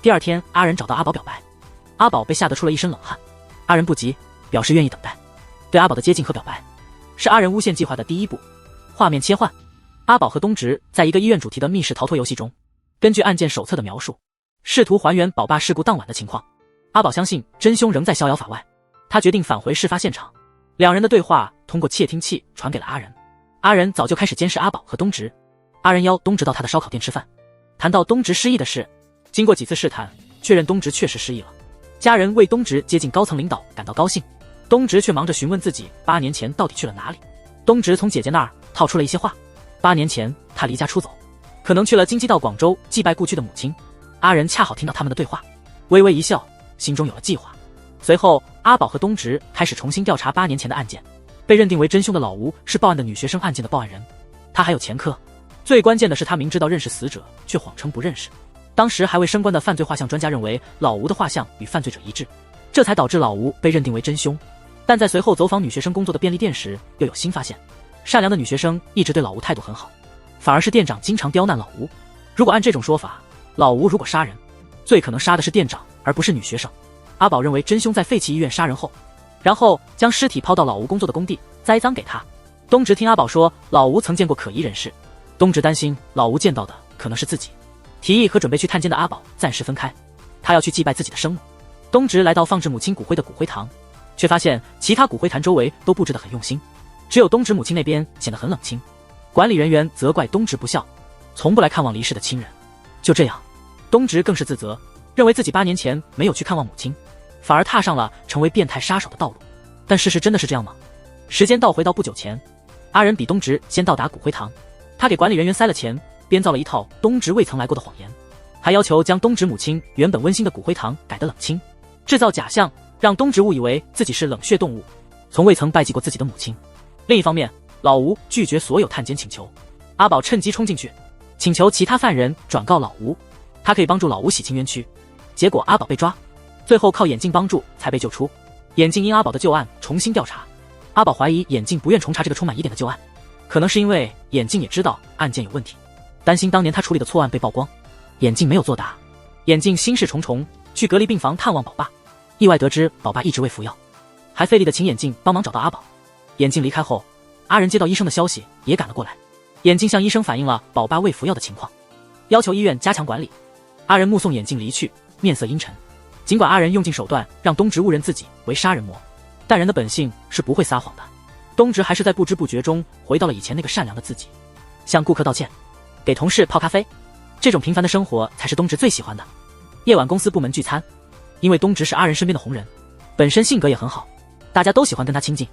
第二天，阿仁找到阿宝表白，阿宝被吓得出了一身冷汗。阿仁不急，表示愿意等待。对阿宝的接近和表白，是阿仁诬陷计划的第一步。画面切换，阿宝和东直在一个医院主题的密室逃脱游戏中，根据案件手册的描述，试图还原宝爸事故当晚的情况。阿宝相信真凶仍在逍遥法外，他决定返回事发现场。两人的对话通过窃听器传给了阿仁。阿仁早就开始监视阿宝和东直。阿仁邀东直到他的烧烤店吃饭，谈到东直失忆的事。经过几次试探，确认东直确实失忆了。家人为东直接近高层领导感到高兴，东直却忙着询问自己8年前到底去了哪里。东直从姐姐那儿套出了一些话，8年前他离家出走，可能去了京畿道广州祭拜故去的母亲。阿仁恰好听到他们的对话，微微一笑，心中有了计划。随后，阿宝和东直开始重新调查8年前的案件。被认定为真凶的老吴是报案的女学生案件的报案人，他还有前科。最关键的是，他明知道认识死者，却谎称不认识。当时还未升官的犯罪画像专家认为老吴的画像与犯罪者一致，这才导致老吴被认定为真凶。但在随后走访女学生工作的便利店时，又有新发现。善良的女学生一直对老吴态度很好，反而是店长经常刁难老吴。如果按这种说法，老吴如果杀人，最可能杀的是店长，而不是女学生。阿宝认为真凶在废弃医院杀人后，然后将尸体抛到老吴工作的工地，栽赃给他。东直听阿宝说老吴曾见过可疑人士，东直担心老吴见到的可能是自己，提议和准备去探监的阿宝暂时分开，他要去祭拜自己的生母。东直来到放置母亲骨灰的骨灰堂，却发现其他骨灰坛周围都布置得很用心，只有东直母亲那边显得很冷清。管理人员责怪东直不孝，从不来看望离世的亲人。就这样，东直更是自责，认为自己8年前没有去看望母亲，反而踏上了成为变态杀手的道路。但事实真的是这样吗？时间倒回到不久前，阿仁比东直先到达骨灰堂，他给管理人员塞了钱，编造了一套东直未曾来过的谎言，还要求将东直母亲原本温馨的骨灰堂改得冷清，制造假象，让东直误以为自己是冷血动物，从未曾拜祭过自己的母亲。另一方面，老吴拒绝所有探监请求，阿宝趁机冲进去，请求其他犯人转告老吴，他可以帮助老吴洗清冤屈。结果阿宝被抓，最后靠眼镜帮助才被救出。眼镜因阿宝的旧案重新调查，阿宝怀疑眼镜不愿重查这个充满疑点的旧案，可能是因为眼镜也知道案件有问题，担心当年他处理的错案被曝光。眼镜没有作答，眼镜心事重重，去隔离病房探望宝爸，意外得知宝爸一直未服药，还费力的请眼镜帮忙找到阿宝。眼镜离开后，阿仁接到医生的消息也赶了过来，眼镜向医生反映了宝爸未服药的情况，要求医院加强管理。阿仁目送眼镜离去，面色阴沉。尽管阿仁用尽手段让东直误认自己为杀人魔，但人的本性是不会撒谎的。东直还是在不知不觉中回到了以前那个善良的自己，向顾客道歉，给同事泡咖啡，这种平凡的生活才是东直最喜欢的。夜晚公司部门聚餐，因为东直是阿仁身边的红人，本身性格也很好，大家都喜欢跟他亲近。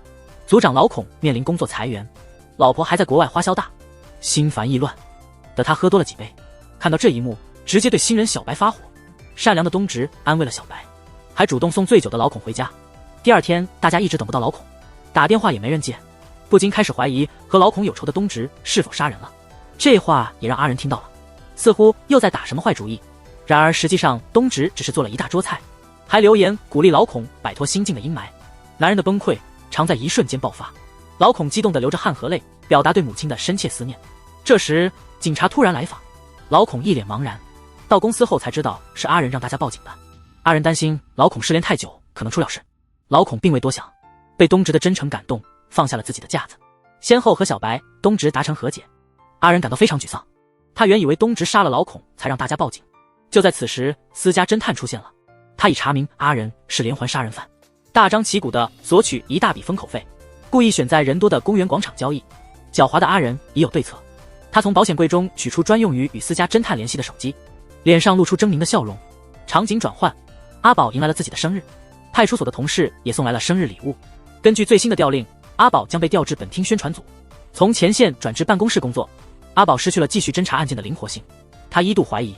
组长老孔面临工作裁员，老婆还在国外花销大，心烦意乱的他喝多了几杯，看到这一幕直接对新人小白发火。善良的东直安慰了小白，还主动送醉酒的老孔回家。第二天大家一直等不到老孔，打电话也没人接，不禁开始怀疑和老孔有仇的东直是否杀人了。这话也让阿仁听到了，似乎又在打什么坏主意。然而实际上东直只是做了一大桌菜，还留言鼓励老孔摆脱心境的阴霾。男人的崩溃常在一瞬间爆发，老孔激动地流着汗和泪，表达对母亲的深切思念。这时警察突然来访，老孔一脸茫然，到公司后才知道是阿仁让大家报警的。阿仁担心老孔失联太久可能出了事，老孔并未多想，被东直的真诚感动，放下了自己的架子，先后和小白、东直达成和解。阿仁感到非常沮丧，他原以为东直杀了老孔才让大家报警。就在此时，私家侦探出现了，他已查明阿仁是连环杀人犯，大张旗鼓地索取一大笔封口费，故意选在人多的公园广场交易。狡猾的阿仁已有对策，他从保险柜中取出专用于与私家侦探联系的手机，脸上露出狰狞的笑容。场景转换，阿宝迎来了自己的生日，派出所的同事也送来了生日礼物。根据最新的调令，阿宝将被调至本厅宣传组，从前线转至办公室工作。阿宝失去了继续侦查案件的灵活性，他一度怀疑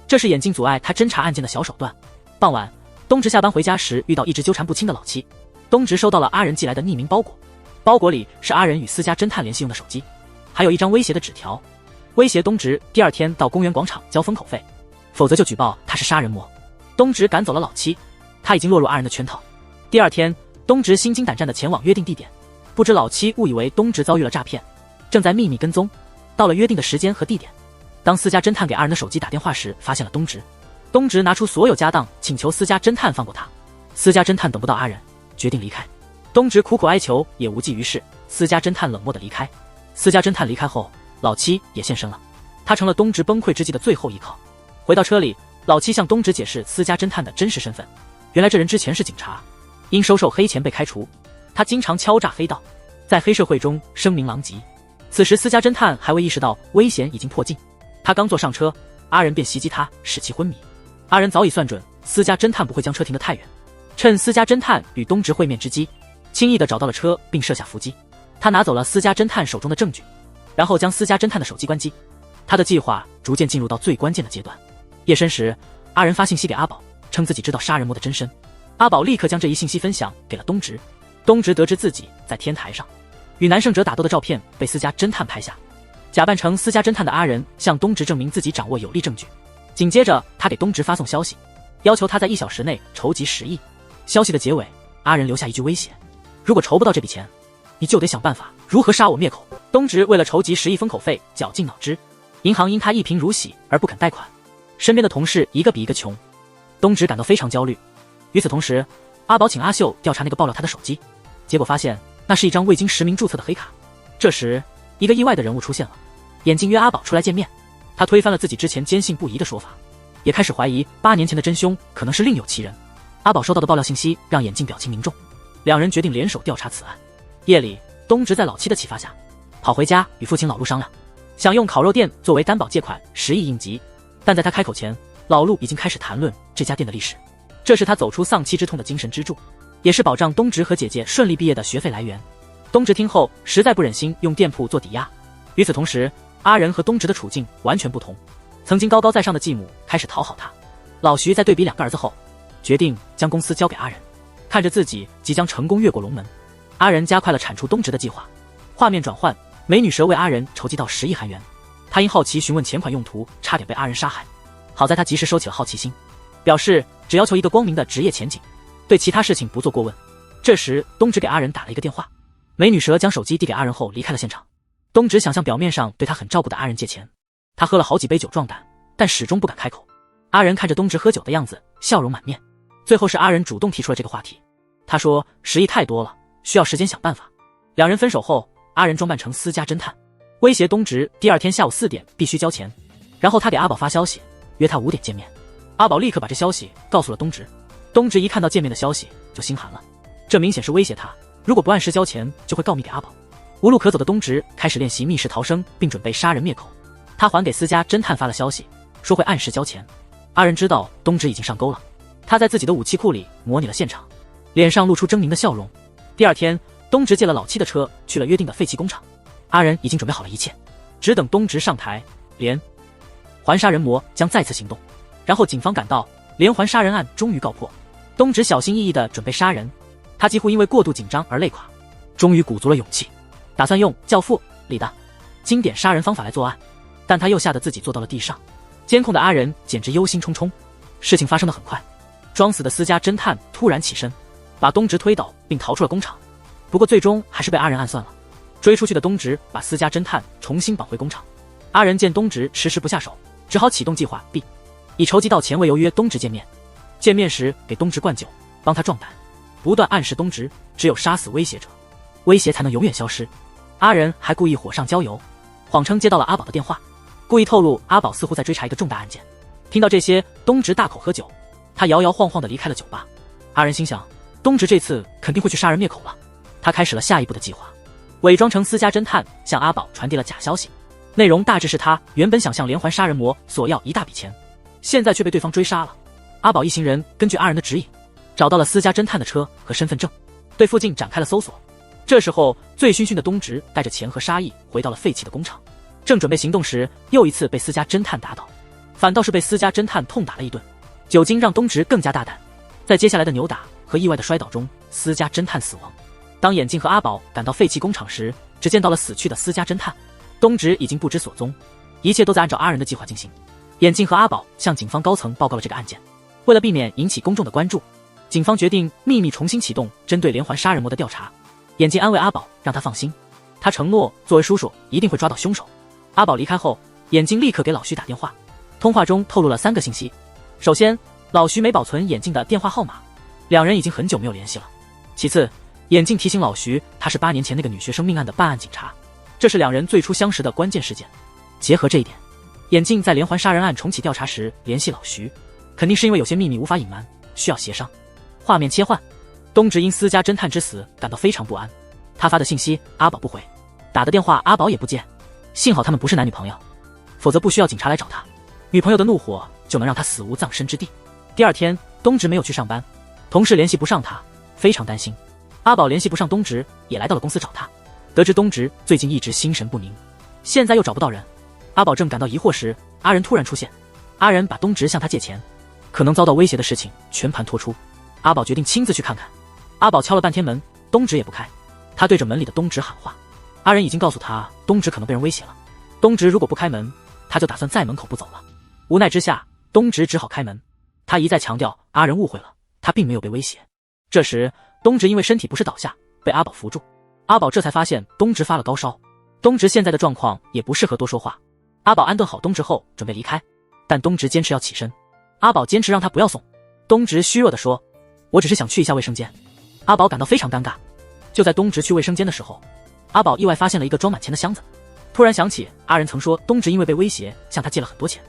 这是眼镜阻碍他侦查案件的小手段。傍晚，东直下班回家时遇到一直纠缠不清的老七，东直收到了阿仁寄来的匿名包裹，包裹里是阿仁与私家侦探联系用的手机，还有一张威胁的纸条，威胁东直第二天到公园广场交封口费，否则就举报他是杀人魔。东直赶走了老七，他已经落入阿仁的圈套。第二天，东直心惊胆战地前往约定地点，不知老七误以为东直遭遇了诈骗，正在秘密跟踪。到了约定的时间和地点，当私家侦探给阿仁的手机打电话时，发现了东直。东直拿出所有家当，请求私家侦探放过他。私家侦探等不到阿仁，决定离开。东直苦苦哀求也无济于事，私家侦探冷漠地离开。私家侦探离开后，老七也现身了，他成了东直崩溃之际的最后依靠。回到车里，老七向东直解释私家侦探的真实身份。原来这人之前是警察，因收受黑钱被开除。他经常敲诈黑道，在黑社会中声名狼藉。此时私家侦探还未意识到危险已经迫近，他刚坐上车，阿仁便袭击他，使其昏迷。阿仁早已算准私家侦探不会将车停得太远，趁私家侦探与东直会面之机，轻易地找到了车并设下伏击。他拿走了私家侦探手中的证据，然后将私家侦探的手机关机。他的计划逐渐进入到最关键的阶段。夜深时，阿仁发信息给阿宝，称自己知道杀人魔的真身。阿宝立刻将这一信息分享给了东直。东直得知自己在天台上与南胜哲打斗的照片被私家侦探拍下，假扮成私家侦探的阿仁向东直证明自己掌握有力证据。紧接着他给东直发送消息，要求他在1小时内筹集10亿。消息的结尾，阿仁留下一句威胁：如果筹不到这笔钱，你就得想办法如何杀我灭口。东直为了筹集10亿封口费绞尽脑汁，银行因他一贫如洗而不肯贷款，身边的同事一个比一个穷，东直感到非常焦虑。与此同时，阿宝请阿秀调查那个爆料他的手机，结果发现那是一张未经实名注册的黑卡。这时一个意外的人物出现了，眼镜约阿宝出来见面。他推翻了自己之前坚信不疑的说法，也开始怀疑8年前的真凶可能是另有其人。阿宝收到的爆料信息让眼镜表情凝重，两人决定联手调查此案。夜里，东直在老七的启发下跑回家与父亲老陆商量，想用烤肉店作为担保借款10亿应急。但在他开口前，老陆已经开始谈论这家店的历史，这是他走出丧妻之痛的精神支柱，也是保障东直和姐姐顺利毕业的学费来源。东直听后实在不忍心用店铺做抵押。与此同时，阿仁和东直的处境完全不同，曾经高高在上的继母开始讨好他。老徐在对比2个儿子后，决定将公司交给阿仁。看着自己即将成功越过龙门，阿仁加快了铲除东直的计划。画面转换，美女蛇为阿仁筹集到10亿韩元，他因好奇询问钱款用途，差点被阿仁杀害。好在他及时收起了好奇心，表示只要求一个光明的职业前景，对其他事情不做过问。这时东直给阿仁打了一个电话，美女蛇将手机递给阿仁后离开了现场。东直想向表面上对他很照顾的阿仁借钱，他喝了好几杯酒壮胆，但始终不敢开口。阿仁看着东直喝酒的样子，笑容满面。最后是阿仁主动提出了这个话题，他说10亿太多了，需要时间想办法。两人分手后，阿仁装扮成私家侦探，威胁东直第2天下午4点必须交钱，然后他给阿宝发消息，约他5点见面。阿宝立刻把这消息告诉了东直。东直一看到见面的消息就心寒了，这明显是威胁他，如果不按时交钱就会告密给阿宝。无路可走的东直开始练习密室逃生，并准备杀人灭口。他还给私家侦探发了消息，说会按时交钱。阿仁知道东直已经上钩了，他在自己的武器库里模拟了现场，脸上露出狰狞的笑容。第2天，东直借了老七的车去了约定的废弃工厂。阿仁已经准备好了一切，只等东直上台，连环杀人魔将再次行动。然后警方赶到，连环杀人案终于告破。东直小心翼翼地准备杀人，他几乎因为过度紧张而累垮，终于鼓足了勇气，打算用《教父》里的经典杀人方法来作案，但他又吓得自己坐到了地上。监控的阿仁简直忧心忡忡。事情发生得很快，装死的私家侦探突然起身，把东直推倒并逃出了工厂。不过最终还是被阿仁暗算了。追出去的东直把私家侦探重新绑回工厂。阿仁见东直迟迟不下手，只好启动计划 B， 以筹集到钱为由约东直见面。见面时给东直灌酒，帮他壮胆，不断暗示东直只有杀死威胁者，威胁才能永远消失。阿仁还故意火上浇油，谎称接到了阿宝的电话，故意透露阿宝似乎在追查一个重大案件。听到这些，东直大口喝酒，他摇摇晃晃地离开了酒吧。阿仁心想，东直这次肯定会去杀人灭口了。他开始了下一步的计划，伪装成私家侦探向阿宝传递了假消息，内容大致是他原本想向连环杀人魔索要一大笔钱，现在却被对方追杀了。阿宝一行人根据阿仁的指引，找到了私家侦探的车和身份证，对附近展开了搜索。这时候醉醺醺的东直带着钱和杀意回到了废弃的工厂，正准备行动时，又一次被私家侦探打倒，反倒是被私家侦探痛打了一顿。酒精让东直更加大胆，在接下来的扭打和意外的摔倒中，私家侦探死亡。当眼镜和阿宝赶到废弃工厂时，只见到了死去的私家侦探，东直已经不知所踪。一切都在按照阿仁的计划进行。眼镜和阿宝向警方高层报告了这个案件。为了避免引起公众的关注，警方决定秘密重新启动针对连环杀人魔的调查。眼镜安慰阿宝，让他放心，他承诺作为叔叔一定会抓到凶手。阿宝离开后，眼镜立刻给老徐打电话，通话中透露了3个信息。首先，老徐没保存眼镜的电话号码，两人已经很久没有联系了。其次，眼镜提醒老徐他是8年前那个女学生命案的办案警察，这是两人最初相识的关键事件。结合这一点，眼镜在连环杀人案重启调查时联系老徐，肯定是因为有些秘密无法隐瞒，需要协商。画面切换，东直因私家侦探之死感到非常不安，他发的信息阿宝不回，打的电话阿宝也不接，幸好他们不是男女朋友，否则不需要警察来找他，女朋友的怒火就能让他死无葬身之地。第二天，东直没有去上班，同事联系不上他，非常担心。阿宝联系不上东直，也来到了公司找他，得知东直最近一直心神不宁，现在又找不到人。阿宝正感到疑惑时，阿仁突然出现。阿仁把东直向他借钱，可能遭到威胁的事情全盘托出。阿宝决定亲自去看看。阿宝敲了半天门，东直也不开，他对着门里的东直喊话。阿仁已经告诉他东直可能被人威胁了，东直如果不开门，他就打算在门口不走了。无奈之下，东直只好开门。他一再强调阿仁误会了，他并没有被威胁。这时，东直因为身体不适倒下，被阿宝扶住。阿宝这才发现东直发了高烧，东直现在的状况也不适合多说话。阿宝安顿好东直后准备离开，但东直坚持要起身，阿宝坚持让他不要送。东直虚弱地说，我只是想去一下卫生间。阿宝感到非常尴尬。就在东直去卫生间的时候，阿宝意外发现了一个装满钱的箱子，突然想起阿仁曾说东直因为被威胁向他借了很多钱，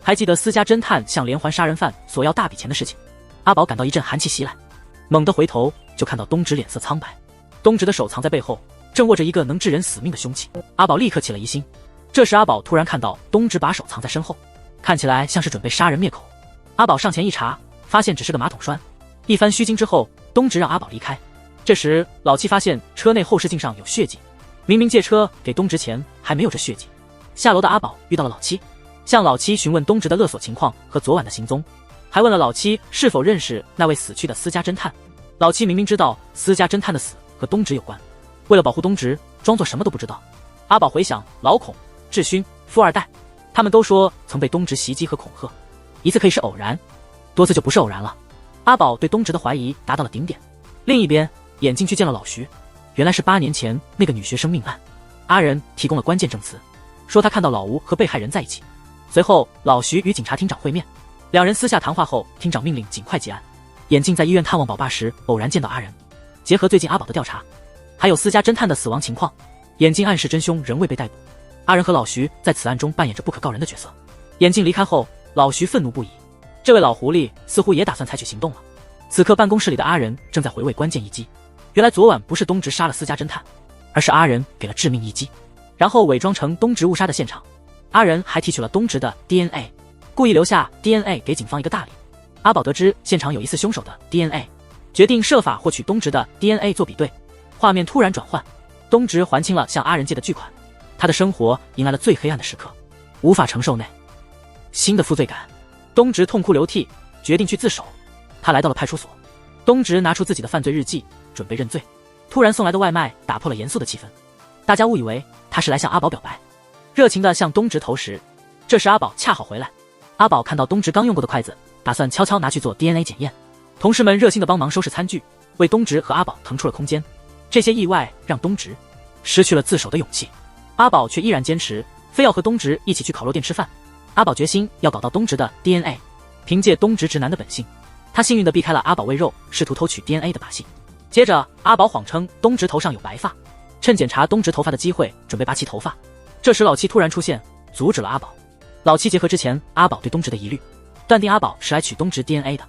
还记得私家侦探向连环杀人犯索要大笔钱的事情。阿宝感到一阵寒气袭来，猛地回头就看到东直脸色苍白，东直的手藏在背后，正握着一个能致人死命的凶器。阿宝立刻起了疑心。这时阿宝突然看到东直把手藏在身后，看起来像是准备杀人灭口。阿宝上前一查，发现只是个马桶栓。一番虚惊之后，东直让阿宝离开。这时老七发现车内后视镜上有血迹，明明借车给东直前还没有这血迹。下楼的阿宝遇到了老七，向老七询问东直的勒索情况和昨晚的行踪，还问了老七是否认识那位死去的私家侦探。老七明明知道私家侦探的死和东直有关，为了保护东直，装作什么都不知道。阿宝回想老孔、智勋、富二代，他们都说曾被东直袭击和恐吓，一次可以是偶然，多次就不是偶然了。阿宝对东直的怀疑达到了顶点。另一边，眼镜去见了老徐，原来是8年前那个女学生命案。阿仁提供了关键证词，说他看到老吴和被害人在一起。随后老徐与警察厅长会面，两人私下谈话后，厅长命令尽快结案。眼镜在医院探望宝爸时偶然见到阿仁，结合最近阿宝的调查，还有私家侦探的死亡情况，眼镜暗示真凶仍未被逮捕。阿仁和老徐在此案中扮演着不可告人的角色。眼镜离开后，老徐愤怒不已，这位老狐狸似乎也打算采取行动了。此刻办公室里的阿仁正在回味关键一击，原来昨晚不是东直杀了私家侦探，而是阿仁给了致命一击，然后伪装成东直误杀的现场。阿仁还提取了东直的 DNA， 故意留下 DNA 给警方一个大礼。阿宝得知现场有疑似凶手的 DNA， 决定设法获取东直的 DNA 做比对。画面突然转换，东直还清了向阿仁借的巨款，他的生活迎来了最黑暗的时刻，无法承受内新的负罪感。东直痛哭流涕，决定去自首。他来到了派出所，东直拿出自己的犯罪日记，准备认罪。突然送来的外卖打破了严肃的气氛，大家误以为他是来向阿宝表白，热情地向东直投食。这时阿宝恰好回来，阿宝看到东直刚用过的筷子，打算悄悄拿去做 DNA 检验。同事们热心地帮忙收拾餐具，为东直和阿宝腾出了空间。这些意外让东直失去了自首的勇气，阿宝却依然坚持非要和东直一起去烤肉店吃饭。阿宝决心要搞到东直的 DNA， 凭借东直直男的本性，他幸运地避开了阿宝喂肉试图偷取 DNA 的把戏。接着阿宝谎称东直头上有白发，趁检查东直头发的机会准备拔其头发。这时老七突然出现，阻止了阿宝。老七结合之前阿宝对东直的疑虑，断定阿宝是来取东直 DNA 的。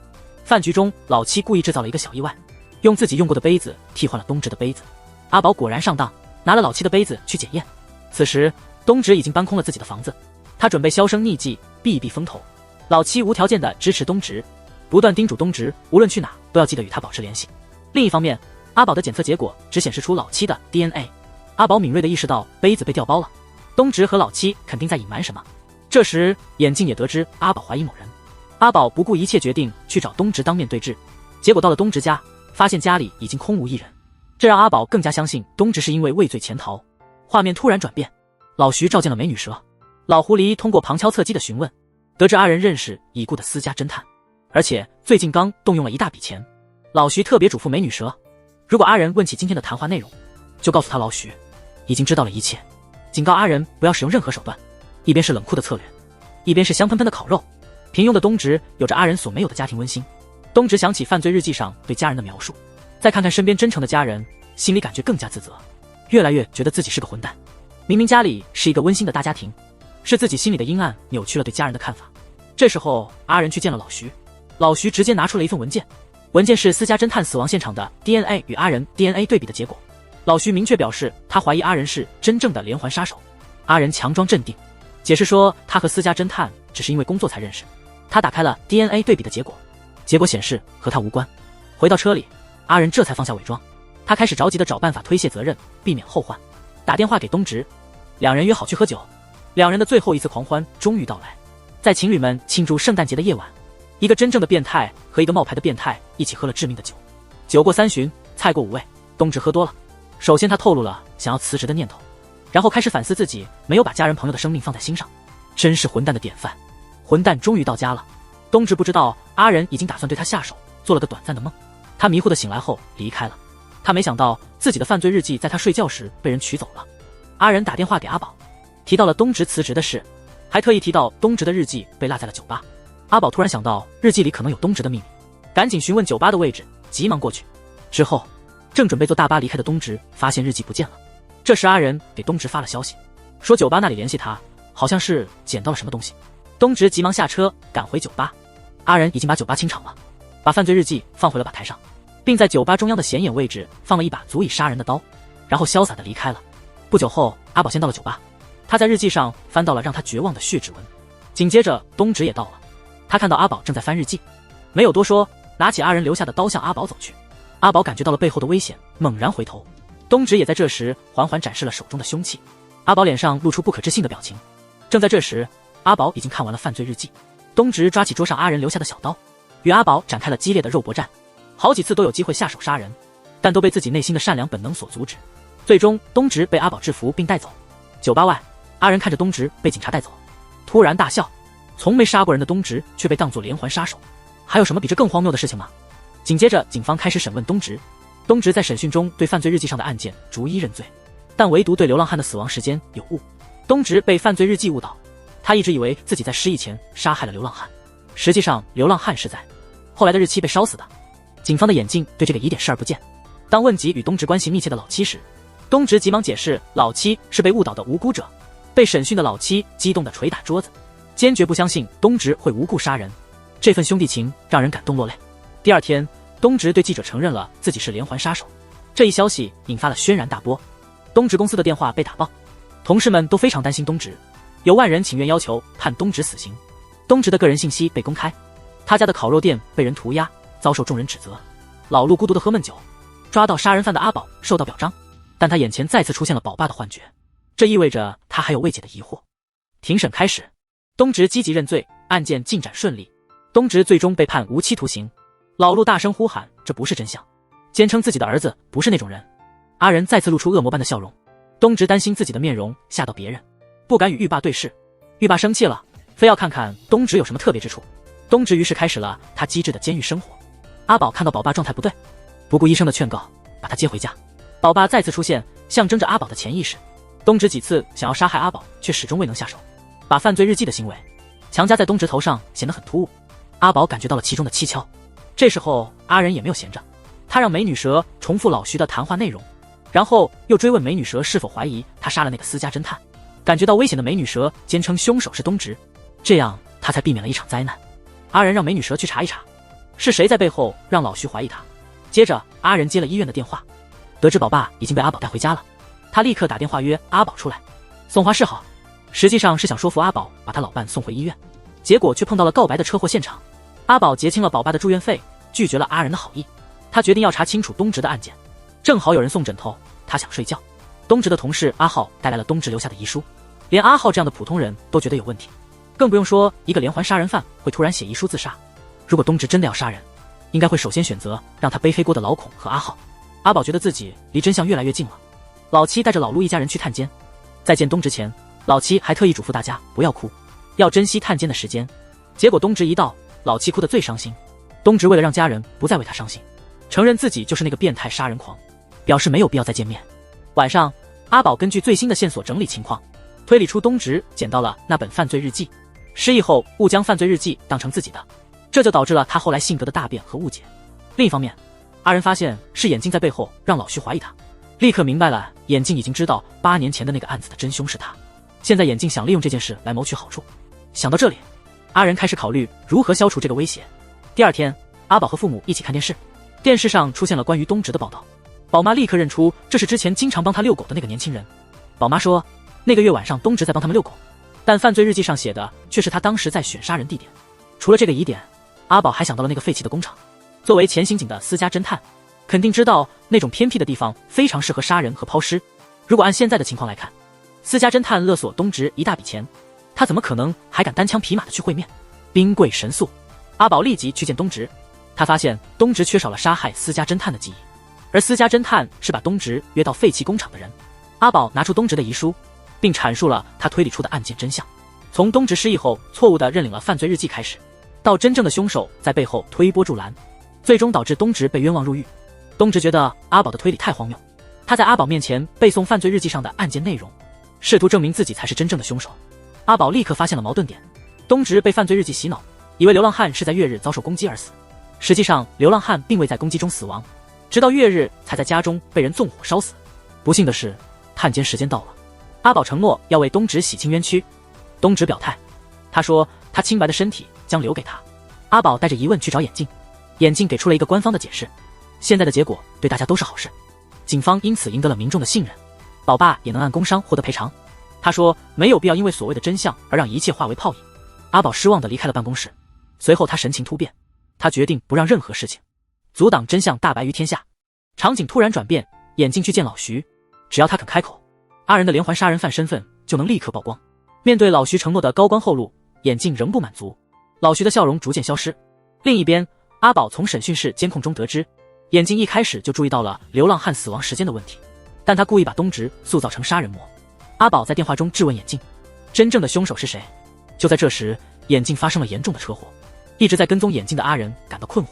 饭局中老七故意制造了一个小意外，用自己用过的杯子替换了东直的杯子。阿宝果然上当，拿了老七的杯子去检验。此时东直已经搬空了自己的房子，他准备销声匿迹，避一避风头。老七无条件地支持东直，不断叮嘱东直无论去哪都要记得与他保持联系。另一方面，阿宝的检测结果只显示出老七的 DNA。 阿宝敏锐地意识到杯子被调包了，东直和老七肯定在隐瞒什么。这时眼镜也得知阿宝怀疑某人，阿宝不顾一切决定去找东直当面对质。结果到了东直家，发现家里已经空无一人，这让阿宝更加相信东直是因为畏罪潜逃。画面突然转变，老徐召见了美女蛇。老狐狸通过旁敲侧击的询问，得知阿仁认识已故的私家侦探，而且最近刚动用了一大笔钱。老徐特别嘱咐美女蛇，如果阿仁问起今天的谈话内容，就告诉他老徐已经知道了一切，警告阿仁不要使用任何手段。一边是冷酷的策略，一边是香喷喷的烤肉，平庸的东直有着阿仁所没有的家庭温馨。东直想起犯罪日记上对家人的描述，再看看身边真诚的家人，心里感觉更加自责，越来越觉得自己是个混蛋。明明家里是一个温馨的大家庭，是自己心里的阴暗扭曲了对家人的看法。这时候阿仁去见了老徐，老徐直接拿出了一份文件，文件是私家侦探死亡现场的 DNA 与阿仁 DNA 对比的结果。老徐明确表示他怀疑阿仁是真正的连环杀手。阿仁强装镇定，解释说他和私家侦探只是因为工作才认识。他打开了 DNA 对比的结果，结果显示和他无关。回到车里，阿仁这才放下伪装，他开始着急的找办法推卸责任，避免后患。打电话给东直，两人约好去喝酒。两人的最后一次狂欢终于到来，在情侣们庆祝圣诞节的夜晚，一个真正的变态和一个冒牌的变态一起喝了致命的酒。酒过三巡，菜过五味，东直喝多了。首先他透露了想要辞职的念头，然后开始反思自己没有把家人朋友的生命放在心上，真是混蛋的典范。混蛋终于到家了，东直不知道阿仁已经打算对他下手，做了个短暂的梦。他迷糊的醒来后离开了，他没想到自己的犯罪日记在他睡觉时被人取走了。阿仁打电话给阿宝，提到了东直辞职的事，还特意提到东直的日记被落在了酒吧。阿宝突然想到日记里可能有东直的秘密，赶紧询问酒吧的位置，急忙过去。之后正准备坐大巴离开的东直发现日记不见了，这时阿仁给东直发了消息，说酒吧那里联系他，好像是捡到了什么东西。东直急忙下车赶回酒吧，阿仁已经把酒吧清场了，把犯罪日记放回了吧台上，并在酒吧中央的显眼位置放了一把足以杀人的刀，然后潇洒地离开了。不久后，阿宝先到了酒吧，他在日记上翻到了让他绝望的血指纹。紧接着东直也到了，他看到阿宝正在翻日记，没有多说，拿起阿仁留下的刀向阿宝走去。阿宝感觉到了背后的危险，猛然回头，东直也在这时缓缓展示了手中的凶器。阿宝脸上露出不可置信的表情。正在这时，阿宝已经看完了犯罪日记，东直抓起桌上阿仁留下的小刀，与阿宝展开了激烈的肉搏战，好几次都有机会下手杀人，但都被自己内心的善良本能所阻止。最终东直被阿宝制服并带走。酒吧外，阿仁看着东直被警察带走，突然大笑，从没杀过人的东直却被当作连环杀手，还有什么比这更荒谬的事情吗？紧接着警方开始审问东直，东直在审讯中对犯罪日记上的案件逐一认罪，但唯独对流浪汉的死亡时间有误。东直被犯罪日记误导，他一直以为自己在失忆前杀害了流浪汉，实际上流浪汉是在后来的日期被烧死的。警方的眼睛对这个疑点视而不见。当问及与东直关系密切的老七时，东直急忙解释老七是被误导的无辜者。被审讯的老七激动地捶打桌子，坚决不相信东直会无故杀人，这份兄弟情让人感动落泪。第二天，东直对记者承认了自己是连环杀手，这一消息引发了轩然大波。东直公司的电话被打爆，同事们都非常担心东直，有万人请愿要求判东直死刑。东直的个人信息被公开，他家的烤肉店被人涂鸦，遭受众人指责。老陆孤独地喝闷酒，抓到杀人犯的阿宝受到表彰，但他眼前再次出现了宝爸的幻觉，这意味着他还有未解的疑惑。庭审开始，东直积极认罪，案件进展顺利，东直最终被判无期徒刑。老陆大声呼喊这不是真相，坚称自己的儿子不是那种人。阿仁再次露出恶魔般的笑容，东直担心自己的面容吓到别人，不敢与狱霸对视。狱霸生气了，非要看看东直有什么特别之处。东直于是开始了他机智的监狱生活。阿宝看到宝爸状态不对，不顾医生的劝告，把他接回家。宝爸再次出现，象征着阿宝的潜意识。东直几次想要杀害阿宝，却始终未能下手，把犯罪日记的行为强加在东直头上，显得很突兀。阿宝感觉到了其中的蹊跷。这时候阿仁也没有闲着，他让美女蛇重复老徐的谈话内容，然后又追问美女蛇是否怀疑他杀了那个私家侦探。感觉到危险的美女蛇坚称凶手是东直，这样他才避免了一场灾难。阿仁让美女蛇去查一查，是谁在背后让老徐怀疑他。接着阿仁接了医院的电话，得知宝爸已经被阿宝带回家了，他立刻打电话约阿宝出来。送花示好，实际上是想说服阿宝把他老伴送回医院，结果却碰到了告白的车祸现场。阿宝结清了宝爸的住院费，拒绝了阿仁的好意。他决定要查清楚东直的案件，正好有人送枕头，他想睡觉。东直的同事阿浩带来了东直留下的遗书，连阿浩这样的普通人都觉得有问题，更不用说一个连环杀人犯会突然写遗书自杀。如果东直真的要杀人，应该会首先选择让他背黑锅的老孔和阿浩。阿宝觉得自己离真相越来越近了。老七带着老陆一家人去探监，在见东直前，老七还特意嘱咐大家不要哭，要珍惜探监的时间。结果东直一到，老七哭得最伤心。东直为了让家人不再为他伤心，承认自己就是那个变态杀人狂，表示没有必要再见面。晚上，阿宝根据最新的线索整理情况，推理出东直捡到了那本犯罪日记，失忆后误将犯罪日记当成自己的，这就导致了他后来性格的大变和误解。另一方面，阿仁发现是眼镜在背后让老徐怀疑他，立刻明白了眼镜已经知道8年前的那个案子的真凶是他。现在眼镜想利用这件事来谋取好处。想到这里，阿仁开始考虑如何消除这个威胁。第二天，阿宝和父母一起看电视，电视上出现了关于东直的报道。宝妈立刻认出这是之前经常帮他遛狗的那个年轻人。宝妈说，那个月晚上东直在帮他们遛狗，但犯罪日记上写的却是他当时在选杀人地点。除了这个疑点，阿宝还想到了那个废弃的工厂。作为前刑警的私家侦探，肯定知道那种偏僻的地方非常适合杀人和抛尸。如果按现在的情况来看，私家侦探勒索东直一大笔钱，他怎么可能还敢单枪匹马的去会面？兵贵神速，阿宝立即去见东直。他发现东直缺少了杀害私家侦探的记忆，而私家侦探是把东直约到废弃工厂的人。阿宝拿出东直的遗书，并阐述了他推理出的案件真相，从东直失忆后错误地认领了犯罪日记开始，到真正的凶手在背后推波助澜，最终导致东直被冤枉入狱。东直觉得阿宝的推理太荒谬，他在阿宝面前背诵犯罪日记上的案件内容，试图证明自己才是真正的凶手。阿宝立刻发现了矛盾点，东直被犯罪日记洗脑，以为流浪汉是在月日遭受攻击而死，实际上流浪汉并未在攻击中死亡，直到月日才在家中被人纵火烧死。不幸的是，探监时间到了，阿宝承诺要为东直洗清冤屈。东直表态，他说他清白的身体将留给他。阿宝带着疑问去找眼镜，眼镜给出了一个官方的解释，现在的结果对大家都是好事，警方因此赢得了民众的信任，宝爸也能按工伤获得赔偿。他说没有必要因为所谓的真相而让一切化为泡影。阿宝失望地离开了办公室，随后他神情突变，他决定不让任何事情阻挡真相大白于天下。场景突然转变，眼镜去见老徐，只要他肯开口，阿仁的连环杀人犯身份就能立刻曝光。面对老徐承诺的高官厚禄，眼镜仍不满足，老徐的笑容逐渐消失。另一边，阿宝从审讯室监控中得知，眼镜一开始就注意到了流浪汉死亡时间的问题，但他故意把东直塑造成杀人魔。阿宝在电话中质问眼镜，真正的凶手是谁？就在这时，眼镜发生了严重的车祸，一直在跟踪眼镜的阿仁感到困惑。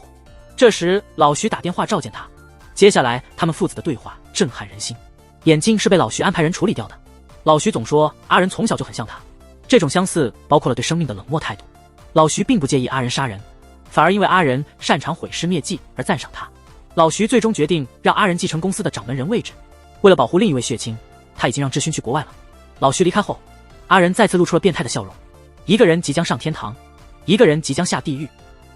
这时老徐打电话召见他，接下来他们父子的对话震撼人心。眼镜是被老徐安排人处理掉的，老徐总说阿仁从小就很像他，这种相似包括了对生命的冷漠态度。老徐并不介意阿仁杀人，反而因为阿仁擅长毁尸灭迹而赞赏他。老徐最终决定让阿仁继承公司的掌门人位置。为了保护另一位血亲，他已经让志勋去国外了。老徐离开后，阿仁再次露出了变态的笑容，一个人即将上天堂，一个人即将下地狱。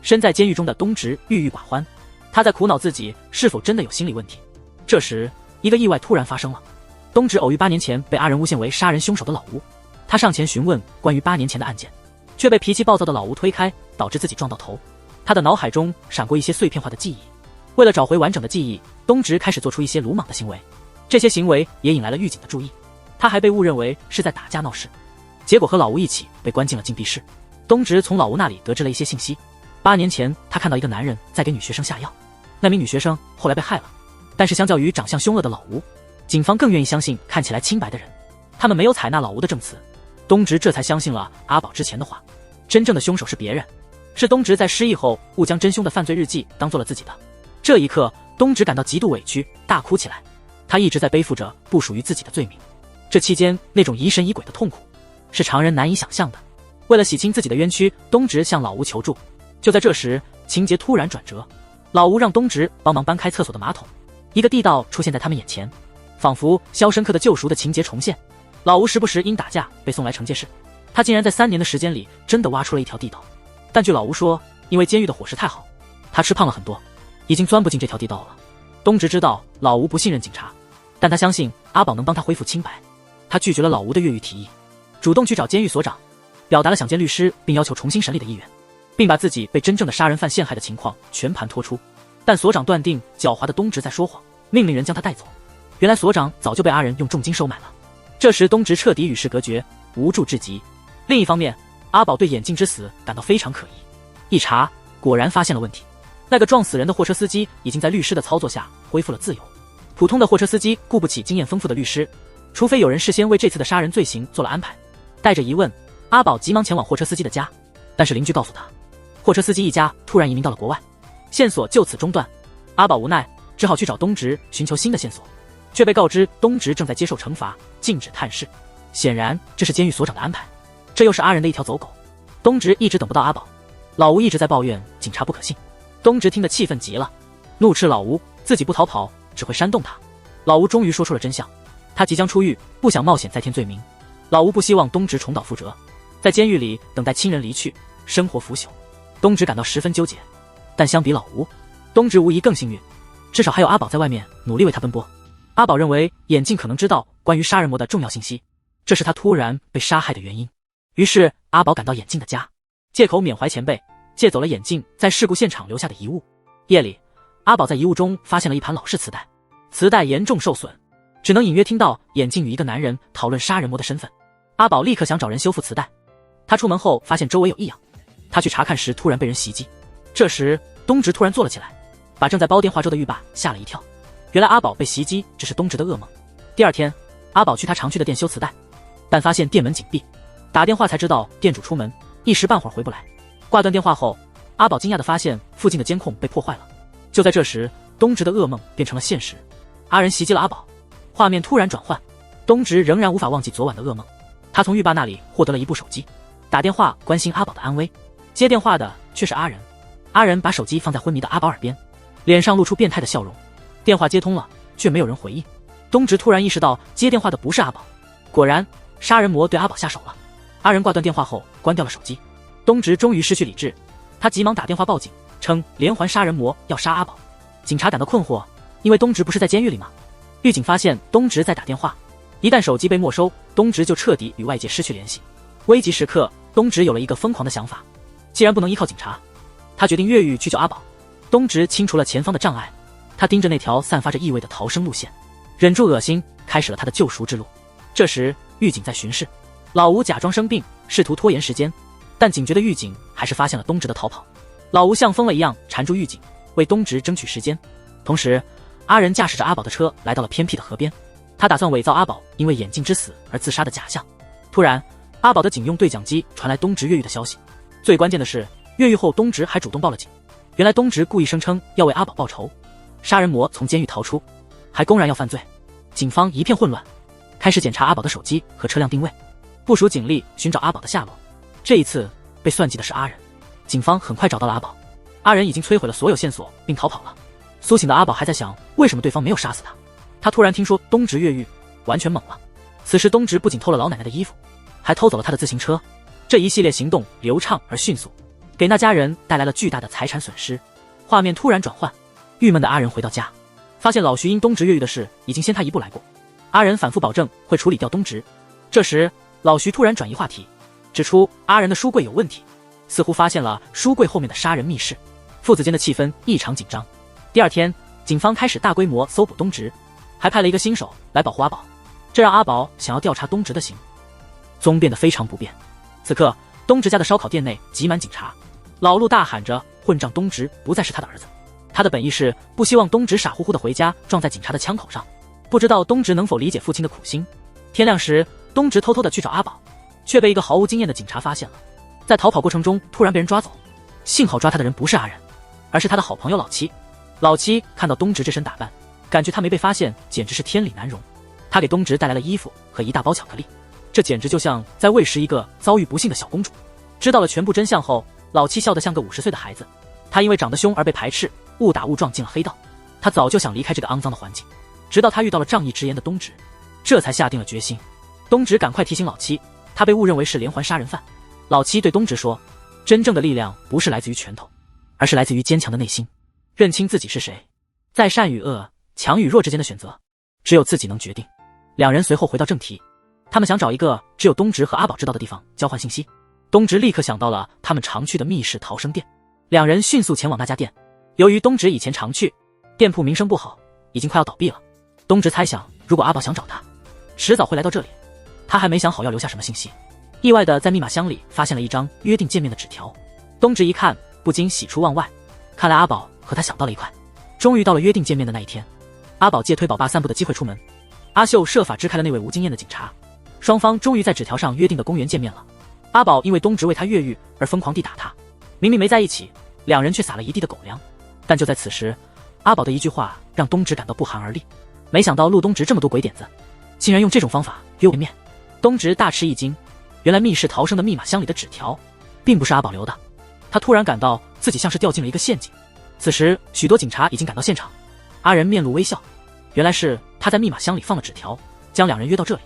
身在监狱中的东直郁郁寡欢，他在苦恼自己是否真的有心理问题。这时一个意外突然发生了，东直偶遇8年前被阿仁诬陷为杀人凶手的老吴，他上前询问关于8年前的案件，却被脾气暴躁的老吴推开，导致自己撞到头。他的脑海中闪过一些碎片化的记忆，为了找回完整的记忆，东直开始做出一些鲁莽的行为，这些行为也引来了狱警的注意，他还被误认为是在打架闹事，结果和老吴一起被关进了禁闭室。东直从老吴那里得知了一些信息，8年前他看到一个男人在给女学生下药，那名女学生后来被害了，但是相较于长相凶恶的老吴，警方更愿意相信看起来清白的人，他们没有采纳老吴的证词。东直这才相信了阿宝之前的话，真正的凶手是别人，是东直在失忆后误将真凶的犯罪日记当做了自己的。这一刻，东直感到极度委屈，大哭起来。他一直在背负着不属于自己的罪名，这期间那种疑神疑鬼的痛苦是常人难以想象的。为了洗清自己的冤屈，东直向老吴求助。就在这时，情节突然转折，老吴让东直帮忙搬开厕所的马桶，一个地道出现在他们眼前，仿佛《肖申克的救赎》的情节重现。老吴时不时因打架被送来惩戒室，他竟然在3年的时间里真的挖出了一条地道。但据老吴说，因为监狱的伙食太好，他吃胖了很多，已经钻不进这条地道了。东直知道老吴不信任警察，但他相信阿宝能帮他恢复清白。他拒绝了老吴的越狱提议，主动去找监狱所长，表达了想见律师并要求重新审理的意愿，并把自己被真正的杀人犯陷害的情况全盘托出。但所长断定狡猾的东直在说谎，命令人将他带走。原来所长早就被阿仁用重金收买了。这时东直彻底与世隔绝，无助至极。另一方面，阿宝对眼镜之死感到非常可疑，一查果然发现了问题，那个撞死人的货车司机已经在律师的操作下恢复了自由。普通的货车司机顾不起经验丰富的律师，除非有人事先为这次的杀人罪行做了安排。带着疑问，阿宝急忙前往货车司机的家，但是邻居告诉他，货车司机一家突然移民到了国外，线索就此中断。阿宝无奈，只好去找东直寻求新的线索，却被告知东直正在接受惩罚，禁止探视。显然这是监狱所长的安排，这又是阿仁的一条走狗。东直一直等不到阿宝，老吴一直在抱怨警察不可信。东直听得气愤极了，怒斥老吴自己不逃跑只会煽动他。老吴终于说出了真相，他即将出狱，不想冒险再添罪名。老吴不希望东直重蹈覆辙，在监狱里等待亲人离去，生活腐朽。东直感到十分纠结，但相比老吴，东直无疑更幸运，至少还有阿宝在外面努力为他奔波。阿宝认为眼镜可能知道关于杀人魔的重要信息，这是他突然被杀害的原因。于是阿宝赶到眼镜的家，借口缅怀前辈，借走了眼镜在事故现场留下的遗物。夜里，阿宝在遗物中发现了一盘老式磁带，磁带严重受损，只能隐约听到眼镜与一个男人讨论杀人魔的身份。阿宝立刻想找人修复磁带，他出门后发现周围有异样，他去查看时突然被人袭击。这时东直突然坐了起来，把正在煲电话粥的狱霸吓了一跳。原来阿宝被袭击只是东直的噩梦。第二天，阿宝去他常去的店修磁带，但发现店门紧闭，打电话才知道店主出门，一时半会儿回不来。挂断电话后，阿宝惊讶地发现附近的监控被破坏了。就在这时，东直的噩梦变成了现实，阿仁袭击了阿宝。画面突然转换，东直仍然无法忘记昨晚的噩梦。他从狱霸那里获得了一部手机，打电话关心阿宝的安危。接电话的却是阿仁。阿仁把手机放在昏迷的阿宝耳边，脸上露出变态的笑容。电话接通了，却没有人回应。东直突然意识到接电话的不是阿宝，果然杀人魔对阿宝下手了。阿仁挂断电话后关掉了手机。东直终于失去理智，他急忙打电话报警，称连环杀人魔要杀阿宝。警察感到困惑，因为东直不是在监狱里吗？狱警发现东直在打电话，一旦手机被没收，东直就彻底与外界失去联系。危急时刻，东直有了一个疯狂的想法，既然不能依靠警察，他决定越狱去救阿宝。东直清除了前方的障碍，他盯着那条散发着异味的逃生路线，忍住恶心，开始了他的救赎之路。这时狱警在巡视，老吴假装生病，试图拖延时间，但警觉的狱警还是发现了东直的逃跑。老吴像疯了一样缠住狱警，为东直争取时间。同时阿仁驾驶着阿宝的车来到了偏僻的河边，他打算伪造阿宝因为眼镜之死而自杀的假象。突然阿宝的警用对讲机传来东直越狱的消息，最关键的是越狱后东直还主动报了警。原来东直故意声称要为阿宝报仇，杀人魔从监狱逃出，还公然要犯罪。警方一片混乱，开始检查阿宝的手机和车辆定位，部署警力寻找阿宝的下落。这一次被算计的是阿仁，警方很快找到了阿宝。阿仁已经摧毁了所有线索并逃跑了。苏醒的阿宝还在想为什么对方没有杀死他，他突然听说东直越狱，完全懵了。此时东直不仅偷了老奶奶的衣服，还偷走了他的自行车。这一系列行动流畅而迅速，给那家人带来了巨大的财产损失。画面突然转换，郁闷的阿仁回到家，发现老徐因东直越狱的事已经先他一步来过。阿仁反复保证会处理掉东直。这时老徐突然转移话题，指出阿仁的书柜有问题，似乎发现了书柜后面的杀人密室。父子间的气氛异常紧张。第二天，警方开始大规模搜捕东直，还派了一个新手来保护阿宝，这让阿宝想要调查东直的行踪变得非常不便。此刻东直家的烧烤店内挤满警察，老陆大喊着混账东直不再是他的儿子。他的本意是不希望东直傻乎乎的回家撞在警察的枪口上，不知道东直能否理解父亲的苦心。天亮时，东直偷偷的去找阿宝，却被一个毫无经验的警察发现了，在逃跑过程中突然被人抓走。幸好抓他的人不是阿仁，而是他的好朋友老七。老七看到东直这身打扮，感觉他没被发现简直是天理难容。他给东直带来了衣服和一大包巧克力，这简直就像在喂食一个遭遇不幸的小公主。知道了全部真相后，老七笑得像个50岁的孩子。他因为长得凶而被排斥，误打误撞进了黑道。他早就想离开这个肮脏的环境，直到他遇到了仗义直言的东直，这才下定了决心。东直赶快提醒老七，他被误认为是连环杀人犯。老七对东直说，真正的力量不是来自于拳头，而是来自于坚强的内心。认清自己是谁，在善与恶、强与弱之间的选择，只有自己能决定。两人随后回到正题，他们想找一个只有东直和阿宝知道的地方交换信息。东直立刻想到了他们常去的密室逃生店，两人迅速前往那家店。由于东直以前常去，店铺名声不好，已经快要倒闭了。东直猜想，如果阿宝想找他，迟早会来到这里。他还没想好要留下什么信息，意外的在密码箱里发现了一张约定见面的纸条。东直一看，不禁喜出望外，看来阿宝和他想到了一块。终于到了约定见面的那一天，阿宝借推宝爸散步的机会出门，阿秀设法支开了那位无经验的警察，双方终于在纸条上约定的公园见面了。阿宝因为东直为他越狱而疯狂地打他，明明没在一起，两人却撒了一地的狗粮。但就在此时，阿宝的一句话让东直感到不寒而栗。没想到陆东直这么多鬼点子，竟然用这种方法约我见面。东直大吃一惊，原来密室逃生的密码箱里的纸条并不是阿宝留的。他突然感到自己像是掉进了一个陷阱。此时，许多警察已经赶到现场。阿仁面露微笑，原来是他在密码箱里放了纸条，将两人约到这里。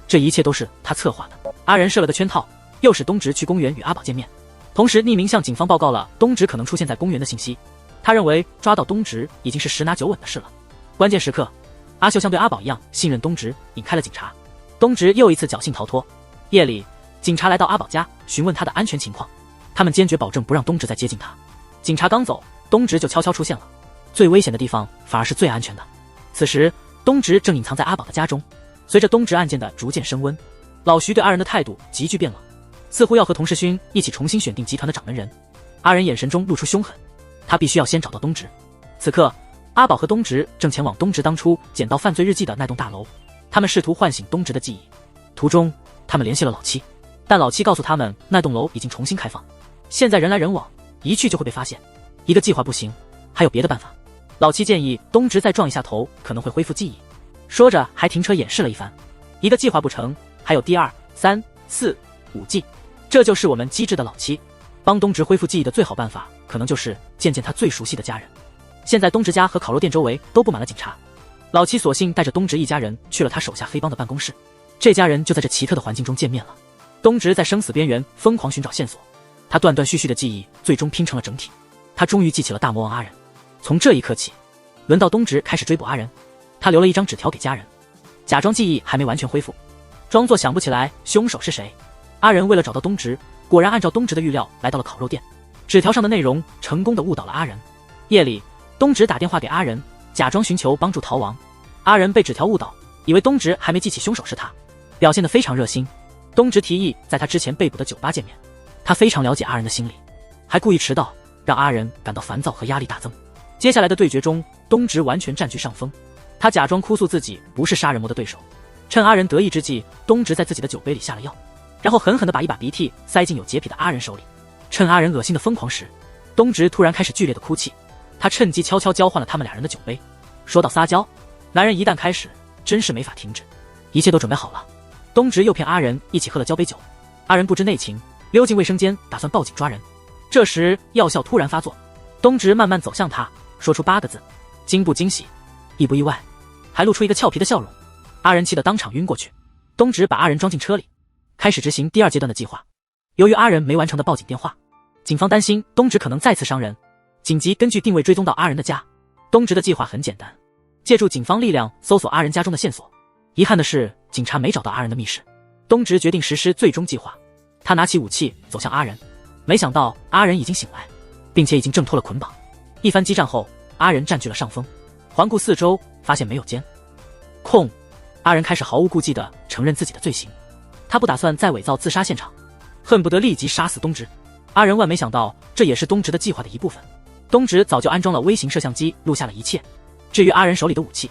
这一切都是他策划的。阿仁设了个圈套，诱使东直去公园与阿宝见面，同时匿名向警方报告了东直可能出现在公园的信息。他认为抓到东直已经是十拿九稳的事了。关键时刻，阿秀像对阿宝一样信任东直，引开了警察。东直又一次侥幸逃脱。夜里，警察来到阿宝家，询问他的安全情况。他们坚决保证不让东直再接近他。警察刚走，东直就悄悄出现了。最危险的地方反而是最安全的。此时，东直正隐藏在阿宝的家中。随着东直案件的逐渐升温，老徐对阿仁的态度急剧变冷，似乎要和童世勋一起重新选定集团的掌门人。阿仁眼神中露出凶狠，他必须要先找到东直。此刻，阿宝和东直正前往东直当初捡到犯罪日记的那栋大楼，他们试图唤醒东直的记忆。途中，他们联系了老七，但老七告诉他们那栋楼已经重新开放，现在人来人往，一去就会被发现。一个计划不行，还有别的办法。老七建议东直再撞一下头，可能会恢复记忆。说着还停车演示了一番。一个计划不成，还有第二、三、四、五计。这就是我们机智的老七。帮东直恢复记忆的最好办法，可能就是见见他最熟悉的家人。现在东直家和烤肉店周围都布满了警察，老七索性带着东直一家人去了他手下黑帮的办公室。这家人就在这奇特的环境中见面了。东直在生死边缘疯狂寻找线索，他断断续续的记忆最终拼成了整体。他终于记起了大魔王阿仁。从这一刻起，轮到东直开始追捕阿仁。他留了一张纸条给家人，假装记忆还没完全恢复，装作想不起来凶手是谁。阿仁为了找到东直，果然按照东直的预料来到了烤肉店。纸条上的内容成功的误导了阿仁。夜里，东直打电话给阿仁，假装寻求帮助逃亡。阿仁被纸条误导，以为东直还没记起凶手是他，表现得非常热心。东直提议在他之前被捕的酒吧见面，他非常了解阿仁的心理，还故意迟到，让阿仁感到烦躁和压力大增。接下来的对决中，东直完全占据上风。他假装哭诉自己不是杀人魔的对手，趁阿仁得意之际，东直在自己的酒杯里下了药，然后狠狠地把一把鼻涕塞进有洁癖的阿仁手里。趁阿仁恶心的疯狂时，东直突然开始剧烈的哭泣，他趁机悄悄交换了他们俩人的酒杯。说到撒娇，男人一旦开始，真是没法停止。一切都准备好了，东直又骗阿仁一起喝了交杯酒。阿仁不知内情，溜进卫生间打算报警抓人。这时药效突然发作，东直慢慢走向他，说出8个字：惊不惊喜，意不意外，还露出一个俏皮的笑容。阿仁气得当场晕过去。东直把阿仁装进车里，开始执行第2阶段的计划。由于阿仁没完成的报警电话，警方担心东直可能再次伤人，紧急根据定位追踪到阿仁的家。东直的计划很简单，借助警方力量搜索阿仁家中的线索。遗憾的是，警察没找到阿仁的密室。东直决定实施最终计划，他拿起武器走向阿仁，没想到阿仁已经醒来，并且已经挣脱了捆绑。一番激战后，阿仁占据了上风。环顾四周，发现没有监控，阿仁开始毫无顾忌地承认自己的罪行。他不打算再伪造自杀现场，恨不得立即杀死东直。阿仁万没想到，这也是东直的计划的一部分。东直早就安装了微型摄像机，录下了一切。至于阿仁手里的武器，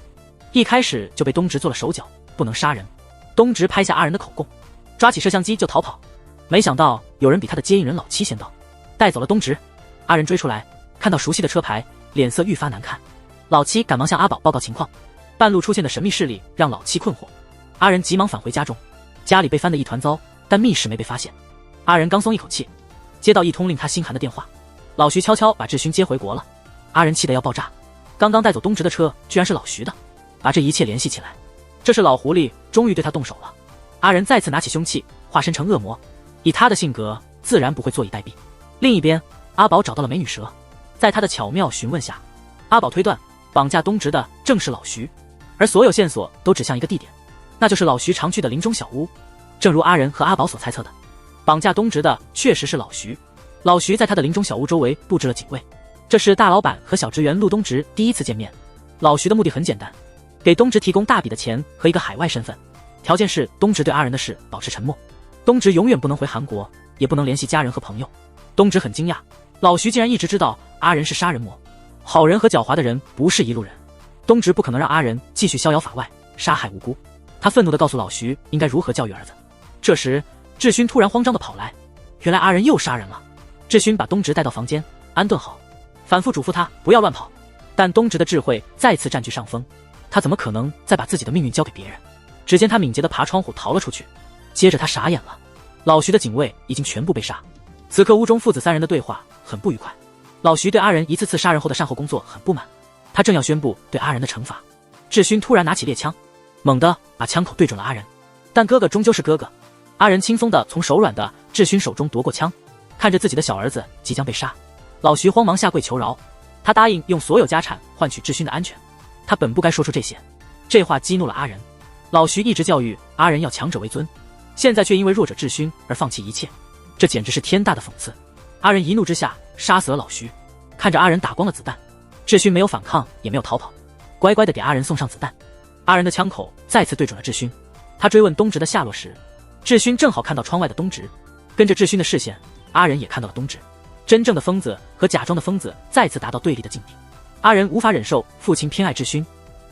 一开始就被东直做了手脚，不能杀人。东直拍下阿仁的口供，抓起摄像机就逃跑。没想到有人比他的接应人老七先到，带走了东直。阿仁追出来，看到熟悉的车牌，脸色愈发难看。老七赶忙向阿宝报告情况，半路出现的神秘势力让老七困惑。阿仁急忙返回家中，家里被翻得一团糟，但密室没被发现。阿仁刚松一口气，接到一通令他心寒的电话，老徐悄悄把志勋接回国了。阿仁气得要爆炸，刚刚带走东直的车居然是老徐的，把这一切联系起来，这是老狐狸终于对他动手了。阿仁再次拿起凶器，化身成恶魔，以他的性格自然不会坐以待毙。另一边，阿宝找到了美女蛇，在他的巧妙询问下，阿宝推断绑架东直的正是老徐，而所有线索都指向一个地点，那就是老徐常去的林中小屋。正如阿仁和阿宝所猜测的，绑架东直的确实是老徐。老徐在他的林中小屋周围布置了警卫，这是大老板和小职员陆东直第一次见面。老徐的目的很简单，给东直提供大笔的钱和一个海外身份，条件是东直对阿仁的事保持沉默，东直永远不能回韩国，也不能联系家人和朋友。东直很惊讶，老徐竟然一直知道阿仁是杀人魔。好人和狡猾的人不是一路人，东直不可能让阿仁继续逍遥法外，杀害无辜。他愤怒地告诉老徐应该如何教育儿子。这时志勋突然慌张地跑来，原来阿仁又杀人了。志勋把东直带到房间安顿好，反复嘱咐他不要乱跑，但东直的智慧再次占据上风，他怎么可能再把自己的命运交给别人。只见他敏捷地爬窗户逃了出去，接着他傻眼了，老徐的警卫已经全部被杀，此刻屋中父子三人的对话很不愉快。老徐对阿仁一次次杀人后的善后工作很不满，他正要宣布对阿仁的惩罚，志勋突然拿起猎枪，猛地把枪口对准了阿仁。但哥哥终究是哥哥，阿仁轻松地从手软的志勋手中夺过枪，看着自己的小儿子即将被杀，老徐慌忙下跪求饶，他答应用所有家产换取志勋的安全。他本不该说出这些，这话激怒了阿仁。老徐一直教育阿仁要强者为尊，现在却因为弱者志勋而放弃一切，这简直是天大的讽刺。阿仁一怒之下杀死了老徐，看着阿仁打光了子弹，志勋没有反抗也没有逃跑，乖乖地给阿仁送上子弹。阿仁的枪口再次对准了志勋，他追问东直的下落时，志勋正好看到窗外的东直，跟着志勋的视线，阿仁也看到了东直。真正的疯子和假装的疯子再次达到对立的境地。阿仁无法忍受父亲偏爱志勋，